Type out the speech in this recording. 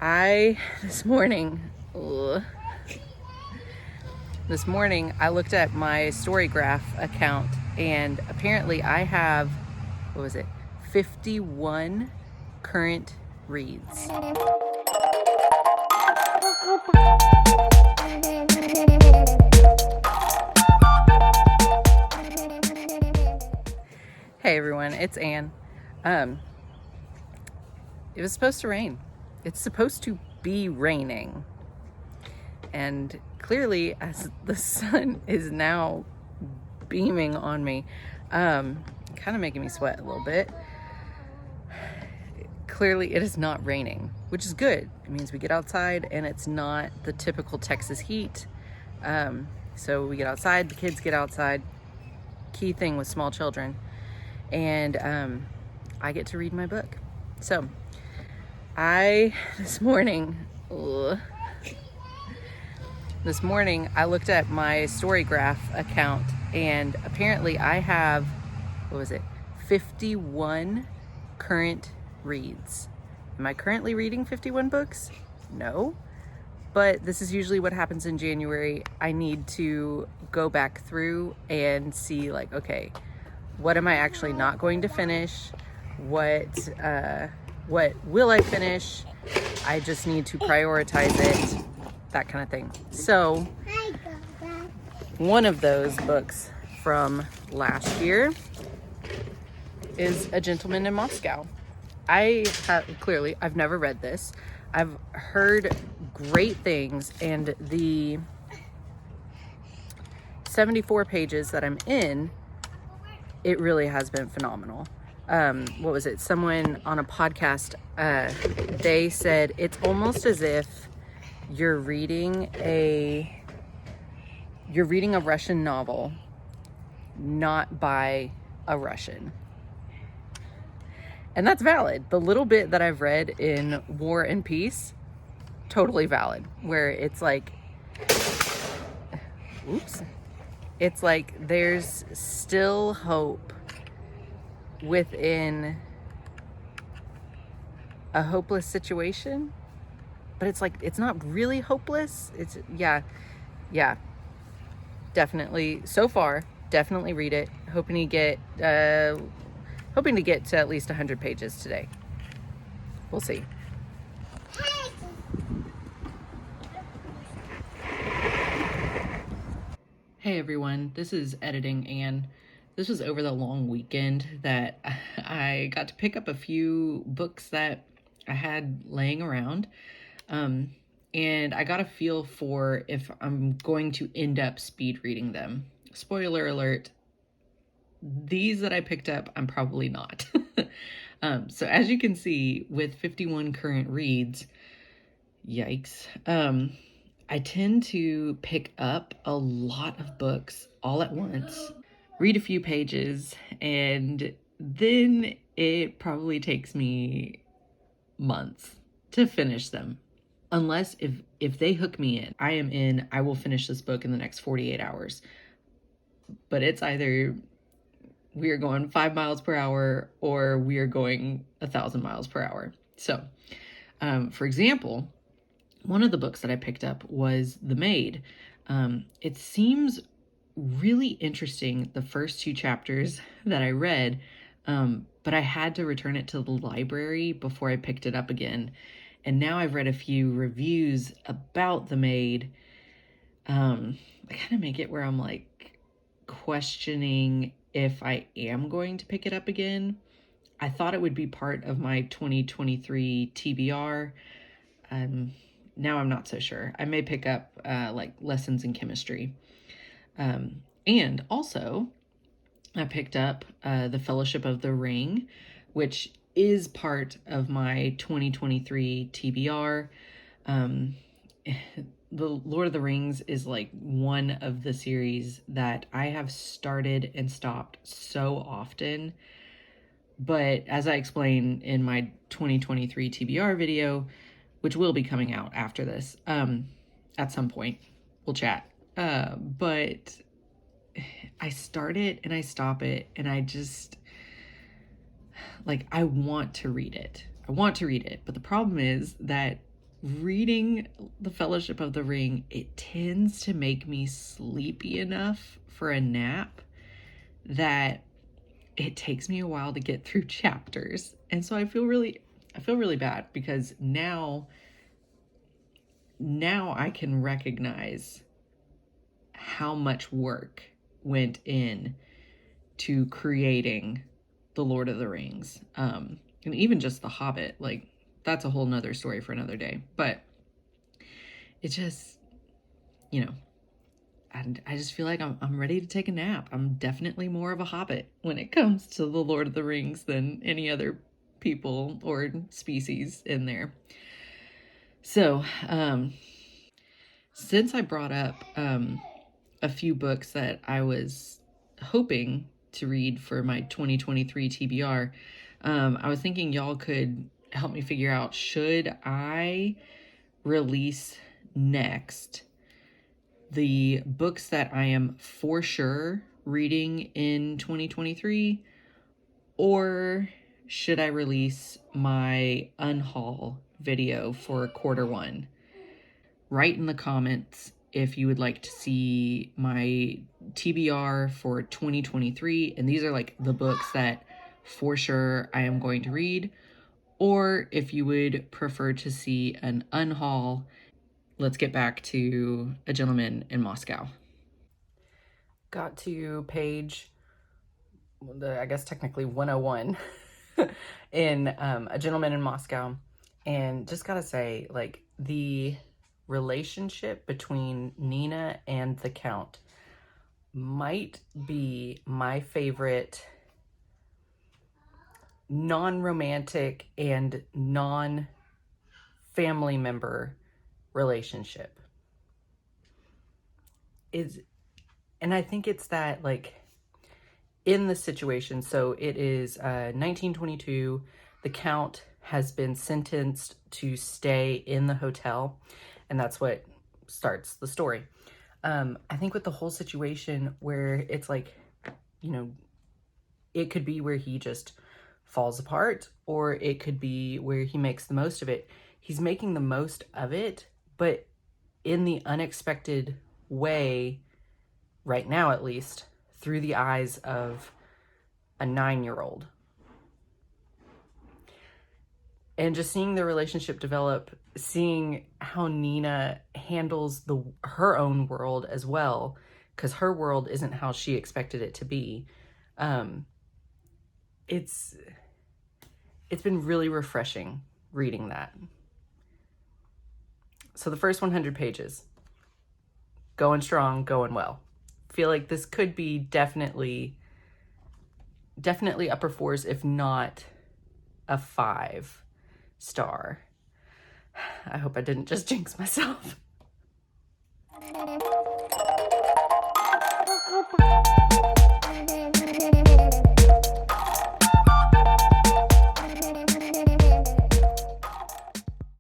This morning, I looked at my Storygraph account, and apparently I have, 51 current reads. Hey everyone, it's Ann. It was supposed to rain. It's supposed to be raining. And clearly, as the sun is now beaming on me, kind of making me sweat a little bit. Clearly, it is not raining, which is good. It means we get outside and it's not the typical Texas heat. So we get outside, the kids get outside. Key thing with small children. And I get to read my book. So this morning, I looked at my Storygraph account, and apparently I have, 51 current reads. Am I currently reading 51 books? No. But this is usually what happens in January. I need to go back through and see, okay, what am I actually not going to finish? What will I finish? I just need to prioritize it, that kind of thing. So one of those books from last year is A Gentleman in Moscow. I've never read this. I've heard great things, and the 74 pages that I'm in, it really has been phenomenal. Someone on a podcast, they said it's almost as if you're reading a Russian novel, not by a Russian. And that's valid. The little bit that I've read in War and Peace, totally valid. Where it's like, it's like there's still hope within a hopeless situation, but it's not really hopeless. It's definitely, so far, definitely read it. Hoping to get to at least 100 pages today. We'll see. Hey everyone, this is Editing Ann. This was over the long weekend that I got to pick up a few books that I had laying around. And I got a feel for if I'm going to end up speed reading them. Spoiler alert, these that I picked up, I'm probably not. So as you can see, with 51 current reads, yikes, I tend to pick up a lot of books all at once, read a few pages, and then it probably takes me months to finish them. Unless if they hook me in, I will finish this book in the next 48 hours. But it's either we are going 5 miles per hour or we are going 1,000 miles per hour. So, for example, one of the books that I picked up was The Maid. It seems really interesting, the first 2 chapters that I read, but I had to return it to the library before I picked it up again. And now I've read a few reviews about The Maid. I kind of make it where I'm questioning if I am going to pick it up again. I thought it would be part of my 2023 TBR. Now I'm not so sure. I may pick up lessons in chemistry. And also I picked up The Fellowship of the Ring, which is part of my 2023 TBR. The Lord of the Rings is one of the series that I have started and stopped so often. But as I explained in my 2023 TBR video, which will be coming out after this, at some point, we'll chat. But I start it and I stop it, and I just, I want to read it. But the problem is that reading The Fellowship of the Ring, it tends to make me sleepy enough for a nap that it takes me a while to get through chapters. And so I feel really bad, because now I can recognize how much work went in to creating The Lord of the Rings. And even just The Hobbit, like, that's a whole nother story for another day. But it just, you know, I just feel like I'm ready to take a nap. I'm definitely more of a hobbit when it comes to The Lord of the Rings than any other people or species in there. So, since I brought up a few books that I was hoping to read for my 2023 TBR, I was thinking y'all could help me figure out, should I release next the books that I am for sure reading in 2023, or should I release my unhaul video for quarter one? Write in the comments if you would like to see my TBR for 2023, and these are like the books that for sure I am going to read, or if you would prefer to see an unhaul. Let's get back to A Gentleman in Moscow. Got to page, I guess technically 101 in A Gentleman in Moscow. And just gotta say, like, the relationship between Nina and the Count might be my favorite non-romantic and non-family member relationship. And I think it's that, like, in the situation, so it is 1922, the Count has been sentenced to stay in the hotel, and that's what starts the story. I think with the whole situation where it's like, you know, it could be where he just falls apart, or it could be where he makes the most of it. He's making the most of it, but in the unexpected way, right now at least, through the eyes of a 9-year-old. And just seeing the relationship develop, seeing how Nina handles her own world as well, because her world isn't how she expected it to be. It's been really refreshing reading that. So the first 100 pages, going strong, going well. Feel like this could be definitely upper fours, if not a 5-star. I hope I didn't just jinx myself.